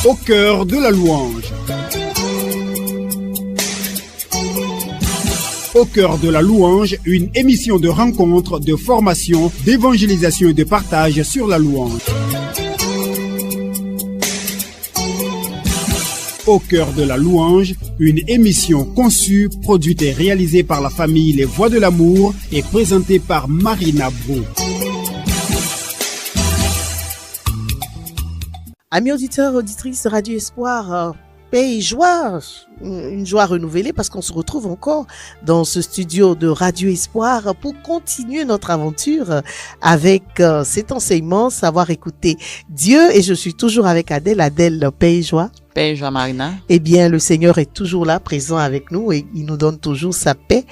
Au cœur de la louange. Au cœur de la louange, une émission de rencontre, de formation, d'évangélisation et de partage sur la louange. Au cœur de la louange, une émission conçue, produite et réalisée par la famille Les Voix de l'Amour et présentée par Marina Bro. Amis auditeurs, auditrices de Radio Espoir, paix et joie, une joie renouvelée parce qu'on se retrouve encore dans ce studio de Radio Espoir pour continuer notre aventure avec cet enseignement, savoir écouter Dieu. Et je suis toujours avec Adèle. Adèle, paix et joie. Paix et joie, Marina. Eh bien, le Seigneur est toujours là, présent avec nous et il nous donne toujours sa paix.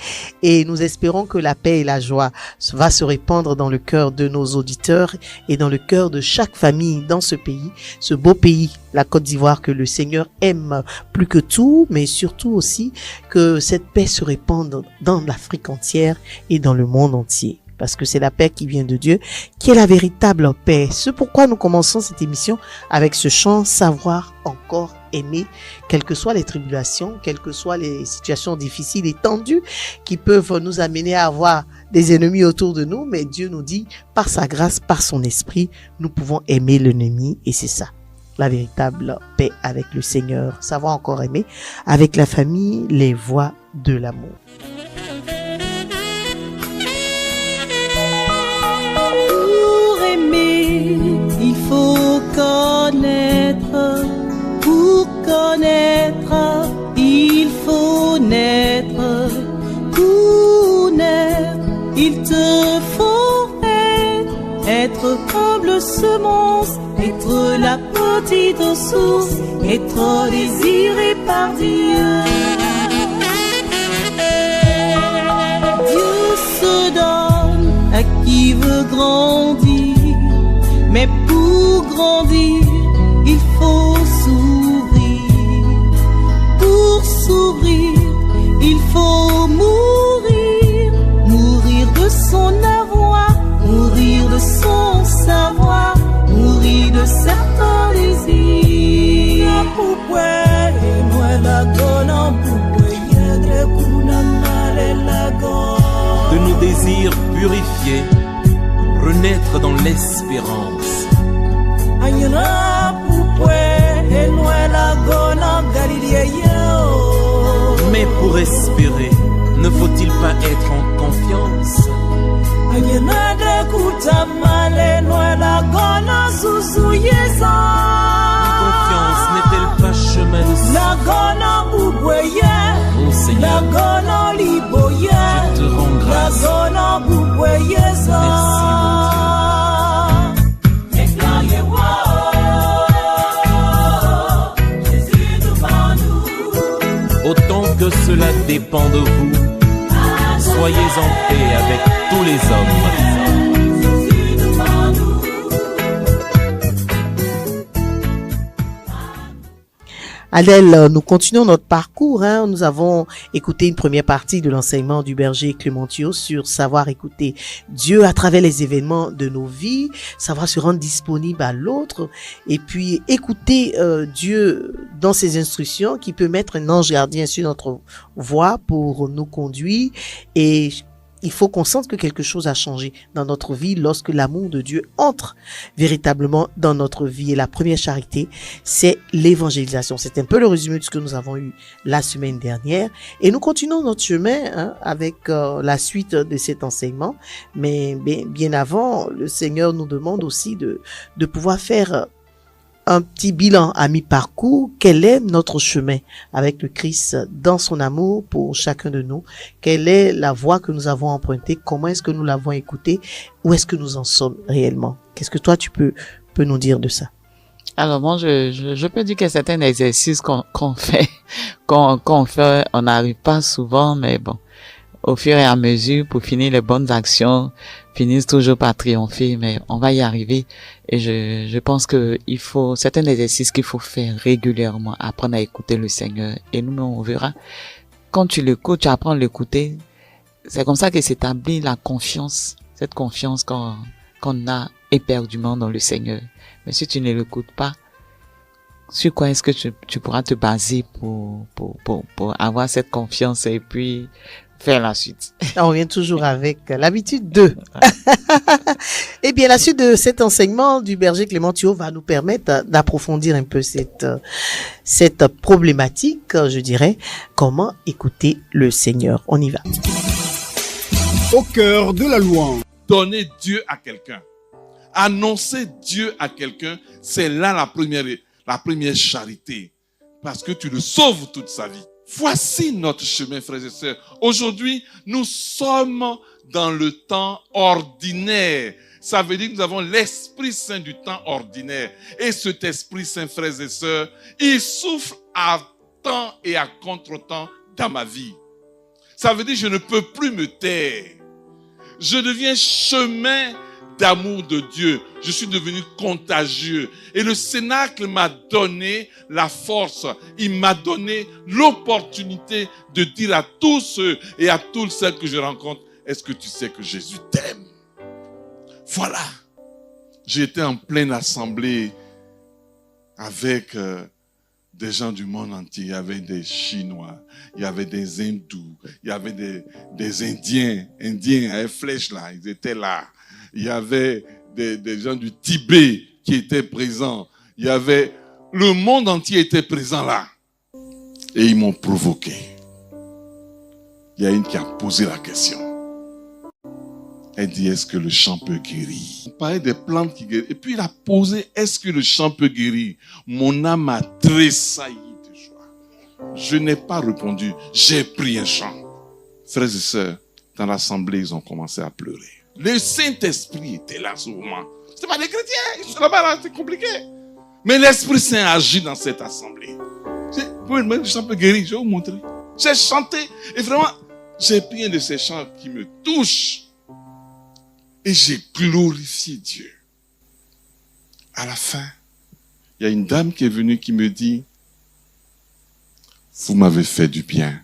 Et nous espérons que la paix et la joie va se répandre dans le cœur de nos auditeurs et dans le cœur de chaque famille dans ce pays, ce beau pays, la Côte d'Ivoire, que le Seigneur aime plus que tout, mais surtout aussi que cette paix se répande dans l'Afrique entière et dans le monde entier. Parce que c'est la paix qui vient de Dieu, qui est la véritable paix. C'est pourquoi nous commençons cette émission avec ce chant « Savoir encore aimer », quelles que soient les tribulations, quelles que soient les situations difficiles et tendues qui peuvent nous amener à avoir des ennemis autour de nous. Mais Dieu nous dit, par sa grâce, par son esprit, nous pouvons aimer l'ennemi et c'est ça. La véritable paix avec le Seigneur. Savoir encore aimer avec la famille, les voix de l'amour. Il faut connaître, pour connaître, il faut naître, pour naître, il te faut être humble semence, être la petite source, être désiré par Dieu. Dieu se donne à qui veut grandir. Mais pour grandir, il faut s'ouvrir. Pour s'ouvrir, il faut mourir. Mourir de son avoir, mourir de son savoir, mourir de certains désirs. De nos désirs purifiés, renaître dans l'espérance. Mais pour espérer, ne faut-il pas être en confiance? Confiance n'est-elle pas chemin de salut? Oh Seigneur, je te rends grâce. Merci autant que cela dépend de vous, soyez en paix avec tous les hommes. Adèle, nous continuons notre parcours. Nous avons écouté une première partie de l'enseignement du berger Clémentio sur savoir écouter Dieu à travers les événements de nos vies, savoir se rendre disponible à l'autre et puis écouter Dieu dans ses instructions qui peut mettre un ange gardien sur notre voie pour nous conduire. Et il faut qu'on sente que quelque chose a changé dans notre vie lorsque l'amour de Dieu entre véritablement dans notre vie. Et la première charité, c'est l'évangélisation. C'est un peu le résumé de ce que nous avons eu la semaine dernière. Et nous continuons notre chemin avec la suite de cet enseignement. Mais bien avant, le Seigneur nous demande aussi de pouvoir faire un petit bilan à mi-parcours. Quel est notre chemin avec le Christ dans son amour pour chacun de nous? Quelle est la voie que nous avons empruntée? Comment est-ce que nous l'avons écoutée? Où est-ce que nous en sommes réellement? Qu'est-ce que toi tu peux nous dire de ça? Alors bon, je peux dire que c'est un exercice qu'on fait, on n'arrive pas souvent, mais bon, au fur et à mesure, pour finir, les bonnes actions finissent toujours par triompher, mais on va y arriver. Et je pense que c'est un exercice qu'il faut faire régulièrement, apprendre à écouter le Seigneur. Et nous, on verra. Quand tu l'écoutes, tu apprends à l'écouter. C'est comme ça que s'établit la confiance, cette confiance qu'on a éperdument dans le Seigneur. Mais si tu ne l'écoutes pas, sur quoi est-ce que tu pourras te baser pour avoir cette confiance et puis faire la suite? On revient toujours avec l'habitude 2. Eh bien, la suite de cet enseignement du berger Clément Thiault va nous permettre d'approfondir un peu cette problématique, je dirais, comment écouter le Seigneur. On y va. Au cœur de la louange. Donner Dieu à quelqu'un. Annoncer Dieu à quelqu'un, c'est là la première charité. Parce que tu le sauves toute sa vie. Voici notre chemin, frères et sœurs. Aujourd'hui, nous sommes dans le temps ordinaire. Ça veut dire que nous avons l'Esprit Saint du temps ordinaire. Et cet Esprit Saint, frères et sœurs, il souffle à temps et à contre-temps dans ma vie. Ça veut dire que je ne peux plus me taire. Je deviens chemin d'amour de Dieu. Je suis devenu contagieux. Et le Cénacle m'a donné la force. Il m'a donné l'opportunité de dire à tous ceux et à toutes celles que je rencontre, est-ce que tu sais que Jésus t'aime? Voilà. J'étais en pleine assemblée avec des gens du monde entier. Il y avait des Chinois, il y avait des Hindous, il y avait des Indiens à flèche là, ils étaient là. Il y avait des gens du Tibet qui étaient présents. Il y avait, le monde entier était présent là. Et ils m'ont provoqué. Il y a une qui a posé la question. Elle dit, est-ce que le chant peut guérir? On parlait des plantes qui guérissent. Et puis il a posé, est-ce que le chant peut guérir? Mon âme a tressailli de joie. Je n'ai pas répondu. J'ai pris un chant. Frères et sœurs, dans l'assemblée, ils ont commencé à pleurer. Le Saint-Esprit était là ce moment. Ce pas des chrétiens, ils sont là-bas, là, c'est compliqué. Mais l'Esprit Saint agit dans cette assemblée. Le chant peut guérir, je vais vous montrer. J'ai chanté et vraiment, j'ai pris un de ces chants qui me touche. Et j'ai glorifié Dieu. À la fin, il y a une dame qui est venue qui me dit, vous m'avez fait du bien.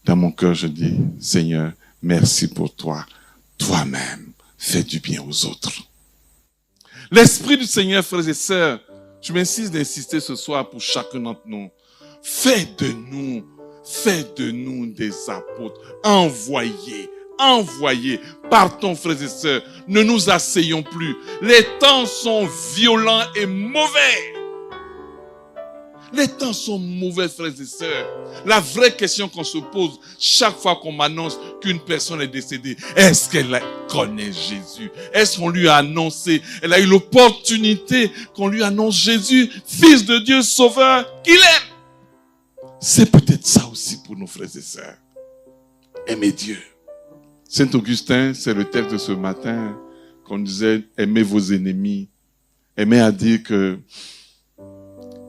Dans mon cœur, je dis, Seigneur, merci pour toi. Toi-même, fais du bien aux autres. L'Esprit du Seigneur, frères et sœurs, je m'insiste d'insister ce soir pour chacun d'entre nous. Fais de nous des apôtres envoyés. Partons, frères et sœurs. Ne nous asseyons plus. Les temps sont violents et mauvais. Les temps sont mauvais, frères et sœurs. La vraie question qu'on se pose chaque fois qu'on m'annonce qu'une personne est décédée, est-ce qu'elle connaît Jésus? Est-ce qu'on lui a annoncé? Elle a eu l'opportunité qu'on lui annonce Jésus, Fils de Dieu, Sauveur, qu'il aime. C'est peut-être ça aussi pour nos frères et sœurs. Aimer Dieu. Saint Augustin, c'est le texte de ce matin qu'on disait, aimez vos ennemis. Aimer à dire que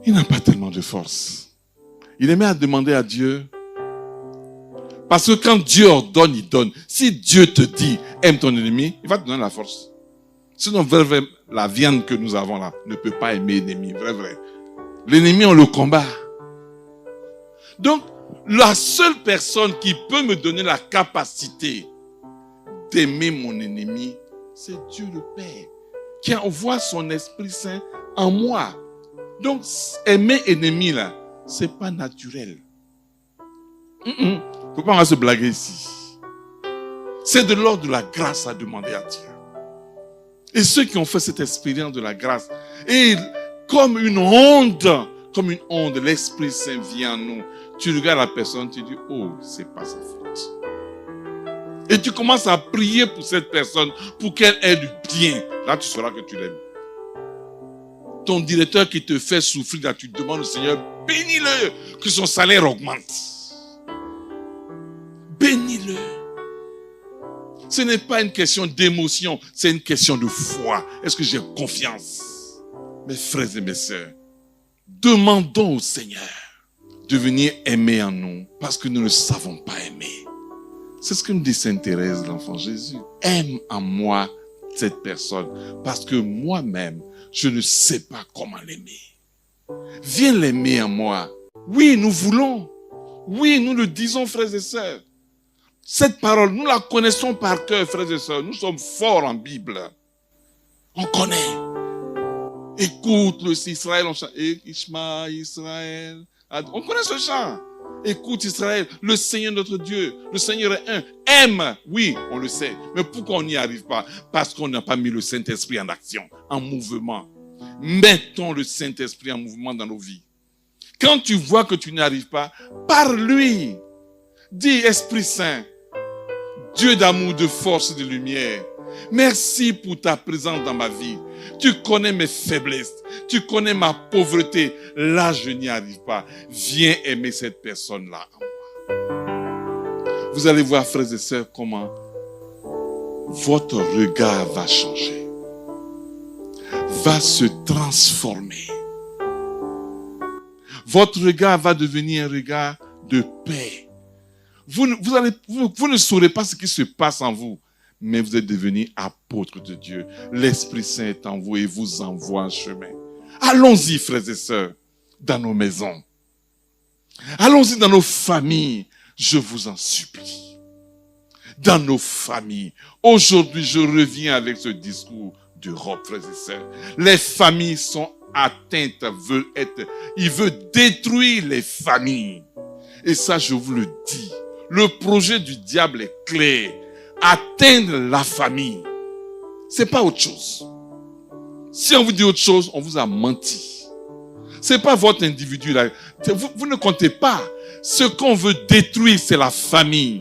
il n'a pas tellement de force. Il aimait à demander à Dieu. Parce que quand Dieu ordonne, il donne. Si Dieu te dit, aime ton ennemi, il va te donner la force. Sinon, vrai, la viande que nous avons là ne peut pas aimer l'ennemi. Vrai. L'ennemi, on le combat. Donc, la seule personne qui peut me donner la capacité d'aimer mon ennemi, c'est Dieu le Père, qui envoie son Esprit Saint en moi. Donc, aimer ennemi là, c'est pas naturel. Faut pas se blaguer ici. C'est de l'ordre de la grâce à demander à Dieu. Et ceux qui ont fait cette expérience de la grâce, et comme une onde, l'Esprit Saint vient en nous. Tu regardes la personne, tu dis, oh, c'est pas sa faute. Et tu commences à prier pour cette personne, pour qu'elle ait du bien. Là, tu sauras que tu l'aimes. Ton directeur qui te fait souffrir, là, tu demandes au Seigneur, bénis-le, que son salaire augmente. Bénis-le. Ce n'est pas une question d'émotion, c'est une question de foi. Est-ce que j'ai confiance? Mes frères et mes sœurs, demandons au Seigneur de venir aimer en nous, parce que nous ne savons pas aimer. C'est ce que nous dit Sainte Thérèse, l'enfant Jésus. Aime en moi cette personne, parce que moi-même, je ne sais pas comment l'aimer. Viens l'aimer en moi. Oui, nous voulons. Oui, nous le disons, frères et sœurs. Cette parole, nous la connaissons par cœur, frères et sœurs. Nous sommes forts en Bible. On connaît. Écoute le Israël, on chante. Ishma Israël. On connaît ce chant. Écoute Israël, le Seigneur notre Dieu, le Seigneur est un. Aime, oui, on le sait. Mais pourquoi on n'y arrive pas? Parce qu'on n'a pas mis le Saint-Esprit en action, en mouvement. Mettons le Saint-Esprit en mouvement dans nos vies. Quand tu vois que tu n'y arrives pas, parle-lui. Dis, Esprit Saint, Dieu d'amour, de force et de lumière, merci pour ta présence dans ma vie. Tu connais mes faiblesses. Tu connais ma pauvreté. Là, je n'y arrive pas. Viens aimer cette personne-là en moi. Vous allez voir, frères et sœurs, comment votre regard va changer. Va se transformer. Votre regard va devenir un regard de paix. Vous ne saurez pas ce qui se passe en vous, mais vous êtes devenus apôtres de Dieu. L'Esprit Saint est en vous et vous envoie en chemin. Allons-y, frères et sœurs, dans nos maisons. Allons-y dans nos familles, je vous en supplie. Dans nos familles. Aujourd'hui, je reviens avec ce discours d'Europe, frères et sœurs. Les familles sont atteintes, il veut détruire les familles. Et ça, je vous le dis. Le projet du diable est clair. Atteindre la famille. C'est pas autre chose. Si on vous dit autre chose, on vous a menti. C'est pas votre individu là. Vous ne comptez pas. Ce qu'on veut détruire, c'est la famille.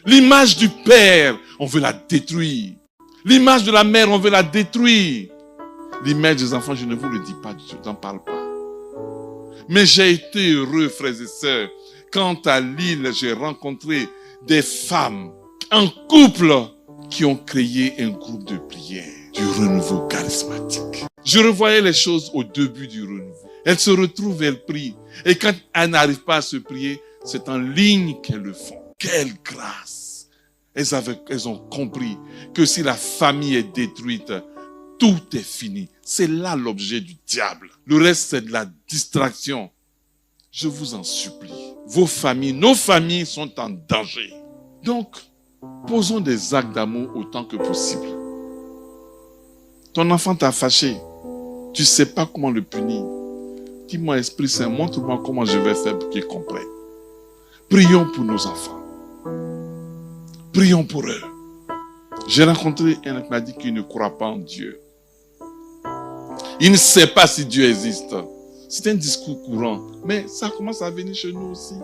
L'image du père, on veut la détruire. L'image de la mère, on veut la détruire. L'image des enfants, je ne vous le dis pas, je n'en parle pas. Mais j'ai été heureux, frères et sœurs, quand à Lille, j'ai rencontré des femmes en couple qui ont créé un groupe de prière du renouveau charismatique. Je revoyais les choses au début du renouveau. Elles se retrouvent, elles prient. Et quand elles n'arrivent pas à se prier, c'est en ligne qu'elles le font. Quelle grâce! Elles ont compris que si la famille est détruite, tout est fini. C'est là l'objet du diable. Le reste, c'est de la distraction. Je vous en supplie. Vos familles, nos familles sont en danger. Donc, posons des actes d'amour autant que possible. Ton enfant t'a fâché. Tu ne sais pas comment le punir. Dis-moi, Esprit Saint, montre-moi comment je vais faire pour qu'il comprenne. Prions pour nos enfants. Prions pour eux. J'ai rencontré un qui m'a dit qu'il ne croit pas en Dieu. Il ne sait pas si Dieu existe. C'est un discours courant. Mais ça commence à venir chez nous aussi.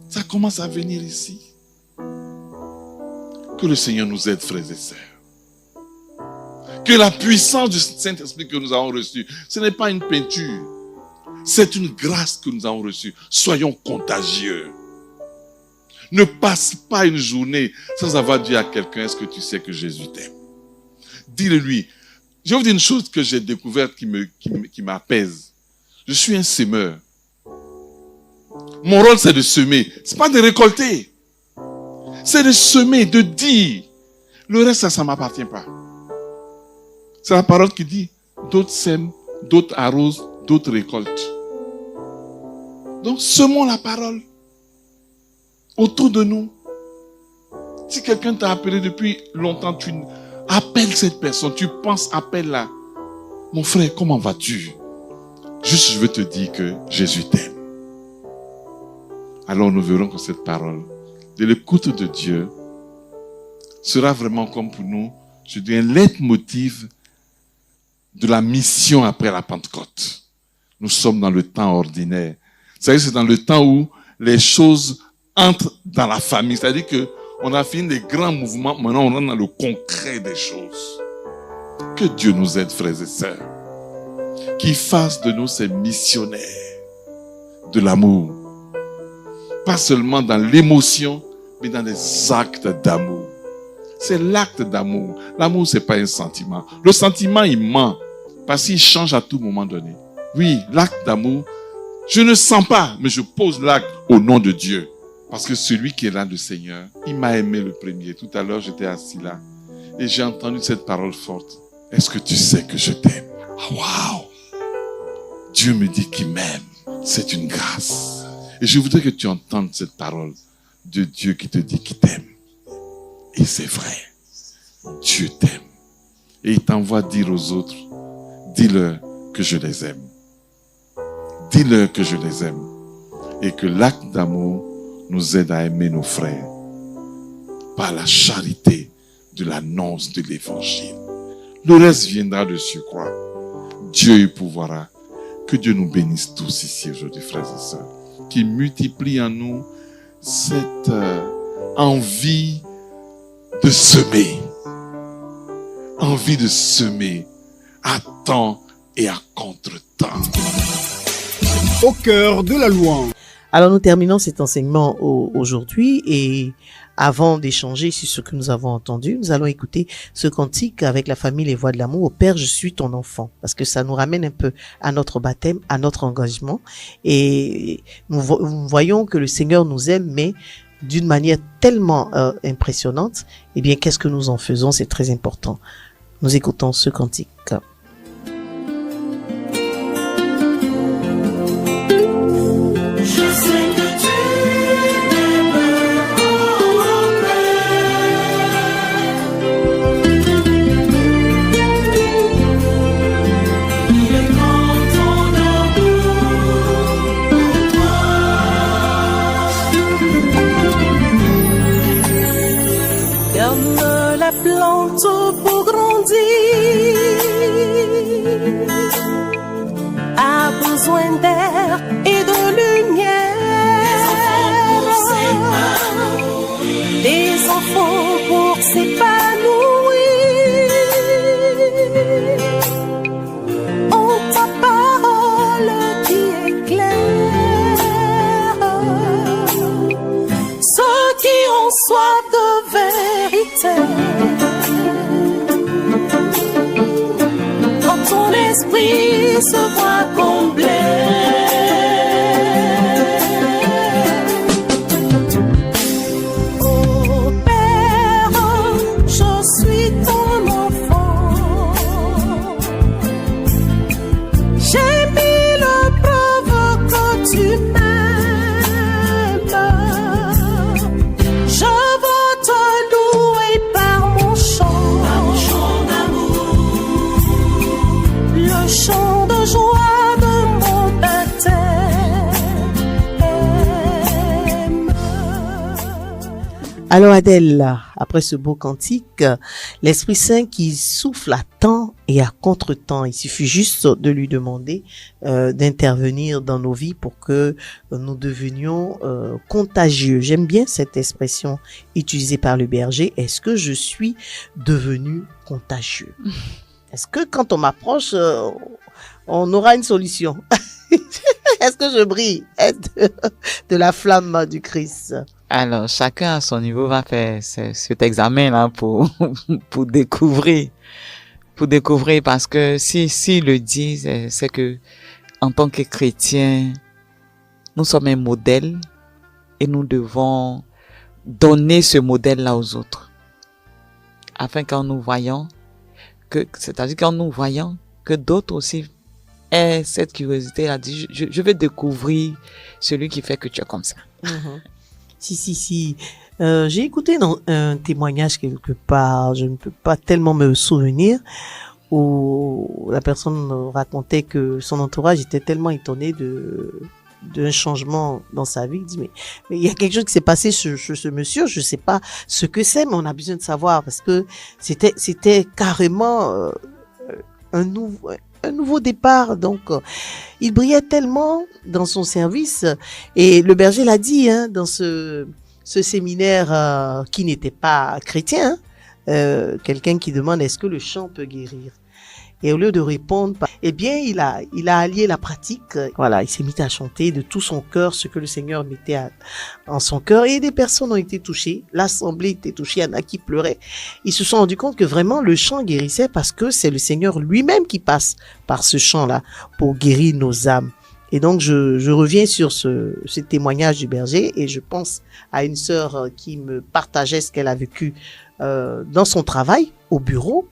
Ça commence à venir ici. Que le Seigneur nous aide, frères et sœurs. Que la puissance du Saint-Esprit que nous avons reçue, ce n'est pas une peinture. C'est une grâce que nous avons reçue. Soyons contagieux. Ne passe pas une journée sans avoir dit à quelqu'un, est-ce que tu sais que Jésus t'aime? Dis-le-lui. Je vais vous dire une chose que j'ai découverte qui m'apaise. Je suis un semeur. Mon rôle, c'est de semer. C'est pas de récolter. C'est de semer, de dire. Le reste, ça ne m'appartient pas. C'est la parole qui dit, d'autres sèment, d'autres arrosent, d'autres récoltent. Donc, semons la parole autour de nous. Si quelqu'un t'a appelé depuis longtemps, tu appelles cette personne, tu penses, appelle-la. Mon frère, comment vas-tu? Juste, je veux te dire que Jésus t'aime. Alors nous verrons que cette parole, de l'écoute de Dieu, sera vraiment comme pour nous, je dis, un leitmotiv de la mission après la Pentecôte. Nous sommes dans le temps ordinaire. C'est-à-dire que c'est dans le temps où les choses entrent dans la famille. C'est-à-dire que on a fini les grands mouvements, maintenant on rentre dans le concret des choses. Que Dieu nous aide, frères et sœurs. Qu'il fasse de nous ces missionnaires de l'amour. Pas seulement dans l'émotion, mais dans les actes d'amour. C'est l'acte d'amour. L'amour, c'est pas un sentiment. Le sentiment, il ment. Parce qu'il change à tout moment donné. Oui, l'acte d'amour, je ne sens pas, mais je pose l'acte au nom de Dieu. Parce que celui qui est là, le Seigneur, il m'a aimé le premier. Tout à l'heure, j'étais assis là. Et j'ai entendu cette parole forte. Est-ce que tu sais que je t'aime? Waouh! Dieu me dit qu'il m'aime. C'est une grâce. Et je voudrais que tu entendes cette parole de Dieu qui te dit qu'il t'aime. Et c'est vrai. Dieu t'aime. et il t'envoie dire aux autres, dis-leur que je les aime. Dis-leur que je les aime. Et que l'acte d'amour nous aide à aimer nos frères par la charité de l'annonce de l'évangile. Le reste viendra de surcroît. Dieu y pourvoira. Que Dieu nous bénisse tous ici aujourd'hui, frères et sœurs. Qu'il multiplie en nous cette envie de semer. Envie de semer à temps et à contre-temps. Au cœur de la louange. Alors nous terminons cet enseignement aujourd'hui et avant d'échanger sur ce que nous avons entendu, nous allons écouter ce cantique avec la famille Les Voix de l'amour. Au Père, je suis ton enfant, parce que ça nous ramène un peu à notre baptême, à notre engagement. Et nous voyons que le Seigneur nous aime, mais d'une manière tellement impressionnante. Eh bien, qu'est-ce que nous en faisons? C'est très important. Nous écoutons ce cantique. Pour grandir, a besoin d'air et de lumière. Des enfants pour s'épanouir. En ta parole qui éclaire ceux qui ont soif de vérité. Ton esprit se voit comblé. Oh Père, je suis ton enfant. J'ai mis le preuve que tu m'aimes. Je veux te louer par mon chant. Par mon chant d'amour. Le chant de joie de mon baptême. Alors Adèle, après ce beau cantique, l'Esprit Saint qui souffle à temps et à contre-temps, il suffit juste de lui demander d'intervenir dans nos vies pour que nous devenions contagieux. J'aime bien cette expression utilisée par le berger. Est-ce que je suis devenu contagieux? Est-ce que quand on m'approche, on aura une solution? Est-ce que je brille de la flamme du Christ? Alors, chacun à son niveau va faire cet examen-là pour découvrir. Pour découvrir, parce que si le dit, c'est que, en tant que chrétiens, nous sommes un modèle et nous devons donner ce modèle-là aux autres. Afin qu'en nous voyant, c'est-à-dire qu'en nous voyant, que d'autres aussi aient cette curiosité à dire, je veux découvrir celui qui fait que tu es comme ça. Mm-hmm. Si. J'ai écouté un témoignage quelque part, je ne peux pas tellement me souvenir, où la personne racontait que son entourage était tellement étonné d'un changement dans sa vie. Il dit, mais il y a quelque chose qui s'est passé chez ce monsieur, je sais pas ce que c'est, mais on a besoin de savoir, parce que c'était carrément un nouveau départ. Donc, il brillait tellement dans son service, et le berger l'a dit, dans ce séminaire qui n'était pas chrétien, quelqu'un qui demande est-ce que le chant peut guérir? Et au lieu de répondre, eh bien, il a allié la pratique. Voilà, il s'est mis à chanter de tout son cœur ce que le Seigneur mettait en son cœur. Et des personnes ont été touchées. L'assemblée était touchée. Il y en a qui pleuraient. Ils se sont rendus compte que vraiment le chant guérissait parce que c'est le Seigneur lui-même qui passe par ce chant-là pour guérir nos âmes. Et donc, je reviens sur ce témoignage du berger et je pense à une sœur qui me partageait ce qu'elle a vécu dans son travail, au bureau.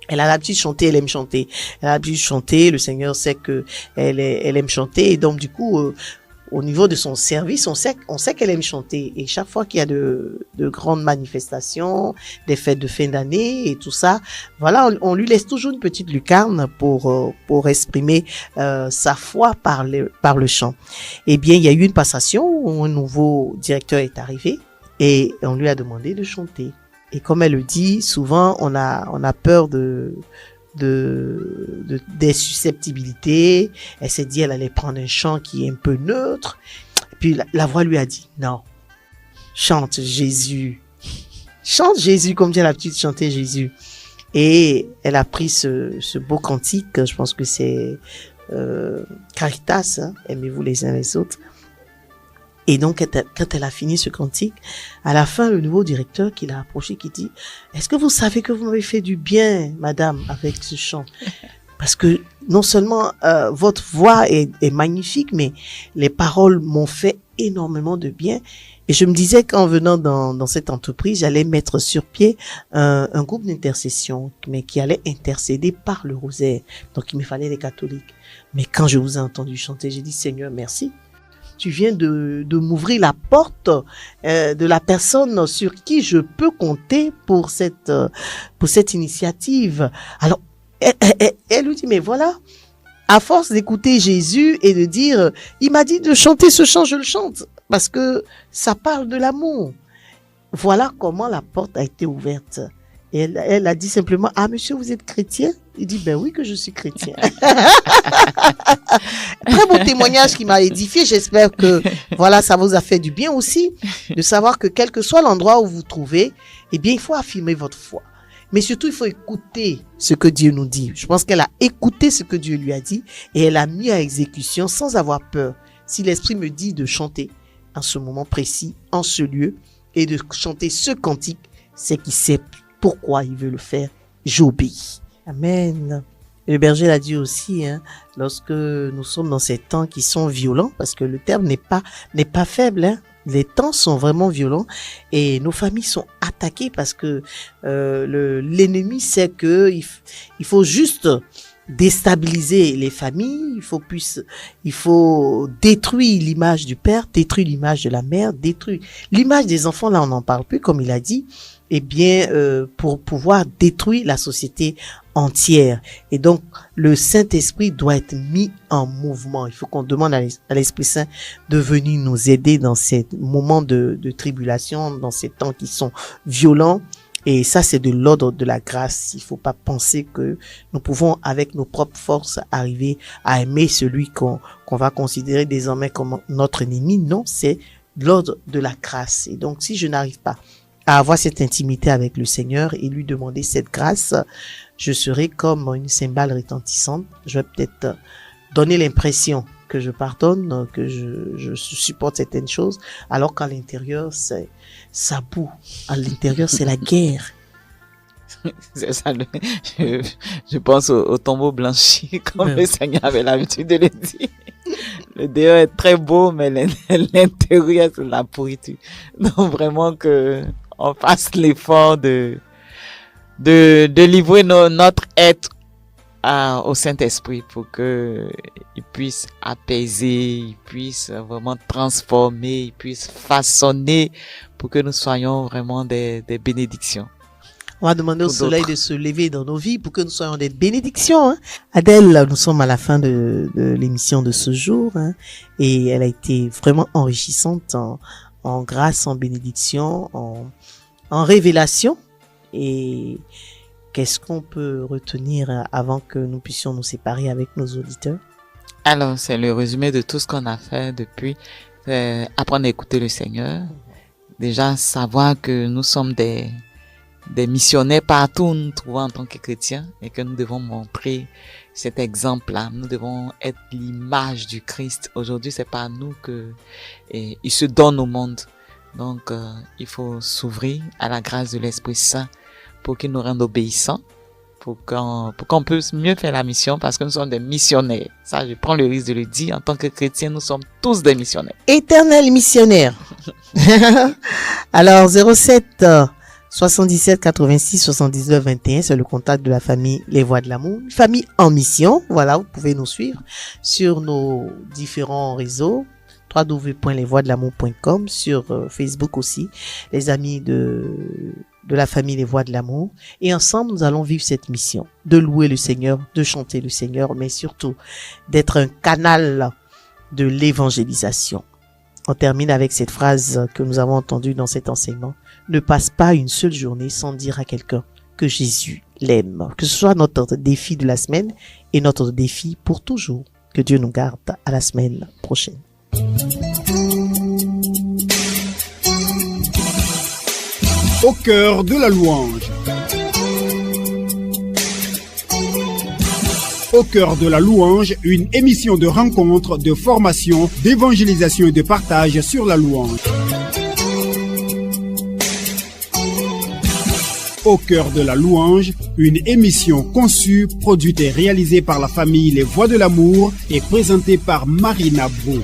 Elle a l'habitude de chanter, elle aime chanter. Elle a l'habitude de chanter, le Seigneur sait que elle aime chanter. Et donc, du coup, au niveau de son service, on sait qu'elle aime chanter. Et chaque fois qu'il y a de grandes manifestations, des fêtes de fin d'année et tout ça, voilà, on lui laisse toujours une petite lucarne pour exprimer sa foi par le chant. Eh bien, il y a eu une passation où un nouveau directeur est arrivé et on lui a demandé de chanter. Et comme elle le dit, souvent on a peur des susceptibilité. Elle s'est dit elle allait prendre un chant qui est un peu neutre. Et puis la voix lui a dit non, chante Jésus comme dit l'habitude de chanter Jésus. Et elle a pris ce beau cantique, je pense que c'est Caritas, hein, aimez-vous les uns les autres. Et donc, quand elle a fini ce cantique, à la fin, le nouveau directeur qui l'a approché, qui dit, est-ce que vous savez que vous m'avez fait du bien, madame, avec ce chant? Parce que non seulement votre voix est magnifique, mais les paroles m'ont fait énormément de bien. Et je me disais qu'en venant dans cette entreprise, j'allais mettre sur pied un groupe d'intercession, mais qui allait intercéder par le rosaire. Donc, il me fallait des catholiques. Mais quand je vous ai entendu chanter, j'ai dit, Seigneur, merci. Tu viens de m'ouvrir la porte de la personne sur qui je peux compter pour cette initiative. Alors, elle lui dit, mais voilà, à force d'écouter Jésus et de dire, il m'a dit de chanter ce chant, je le chante, parce que ça parle de l'amour. Voilà comment la porte a été ouverte. Et elle a dit simplement, ah monsieur, vous êtes chrétien? Il dit, ben oui que je suis chrétien. Très beau témoignage qui m'a édifié. J'espère que, voilà, ça vous a fait du bien aussi, de savoir que quel que soit l'endroit où vous vous trouvez, eh bien, il faut affirmer votre foi. Mais surtout, il faut écouter ce que Dieu nous dit. Je pense qu'elle a écouté ce que Dieu lui a dit et elle a mis à exécution sans avoir peur. Si l'Esprit me dit de chanter en ce moment précis, en ce lieu, et de chanter ce cantique, c'est qu'il sait pourquoi il veut le faire. J'obéis. Amen. Le berger l'a dit aussi, hein, lorsque nous sommes dans ces temps qui sont violents, parce que le terme n'est pas faible, hein. Les temps sont vraiment violents et nos familles sont attaquées parce que l'ennemi sait que il faut juste déstabiliser les familles, il faut détruire l'image du père, détruire l'image de la mère, détruire l'image des enfants. Là, on n'en parle plus, comme il a dit. Eh bien, pour pouvoir détruire la société entière. Et donc, le Saint-Esprit doit être mis en mouvement. Il faut qu'on demande à l'Esprit Saint de venir nous aider dans ces moments de tribulation, dans ces temps qui sont violents. Et ça, c'est de l'ordre de la grâce. Il faut pas penser que nous pouvons, avec nos propres forces, arriver à aimer celui qu'on va considérer désormais comme notre ennemi. Non, c'est l'ordre de la grâce. Et donc, si je n'arrive pas à avoir cette intimité avec le Seigneur et lui demander cette grâce, je serai comme une cymbale retentissante. Je vais peut-être donner l'impression que je pardonne, que je supporte certaines choses, alors qu'à l'intérieur, ça boue. À l'intérieur, c'est la guerre. C'est ça, je pense au tombeau blanchi, comme le Seigneur avait l'habitude de le dire. Le dehors est très beau, mais l'intérieur, c'est la pourriture. Donc vraiment que on fasse l'effort de livrer notre être au Saint-Esprit pour que il puisse apaiser, il puisse vraiment transformer, il puisse façonner pour que nous soyons vraiment des bénédictions. On va demander au soleil de se lever dans nos vies pour que nous soyons des bénédictions. Hein. Adèle, nous sommes à la fin de l'émission de ce jour, hein, et elle a été vraiment enrichissante en grâce, en bénédiction, en révélation. Et qu'est-ce qu'on peut retenir avant que nous puissions nous séparer avec nos auditeurs? Alors, c'est le résumé de tout ce qu'on a fait depuis. Apprendre à écouter le Seigneur. Déjà, savoir que nous sommes des missionnaires partout où nous nous trouvons en tant que chrétiens et que nous devons montrer cet exemple-là. Nous devons être l'image du Christ. Aujourd'hui, c'est pas nous que il se donne au monde. Donc, il faut s'ouvrir à la grâce de l'Esprit Saint pour qu'il nous rende obéissants, pour qu'on puisse mieux faire la mission, parce que nous sommes des missionnaires. Ça, je prends le risque de le dire. En tant que chrétiens, nous sommes tous des missionnaires. Éternel missionnaire. Alors, 07 77 86 79 21, c'est le contact de la famille Les Voix de l'Amour, une famille en mission. Voilà, vous pouvez nous suivre sur nos différents réseaux, www.lesvoixdelamour.com, sur Facebook aussi, les amis de la famille Les Voix de l'Amour. Et ensemble, nous allons vivre cette mission de louer le Seigneur, de chanter le Seigneur, mais surtout d'être un canal de l'évangélisation. On termine avec cette phrase que nous avons entendue dans cet enseignement. Ne passe pas une seule journée sans dire à quelqu'un que Jésus l'aime. Que ce soit notre défi de la semaine et notre défi pour toujours. Que Dieu nous garde à la semaine prochaine. Au cœur de la louange. Au cœur de la louange, une émission de rencontre, de formation, d'évangélisation et de partage sur la louange. Au cœur de la louange, une émission conçue, produite et réalisée par la famille Les Voix de l'Amour et présentée par Marina Bro.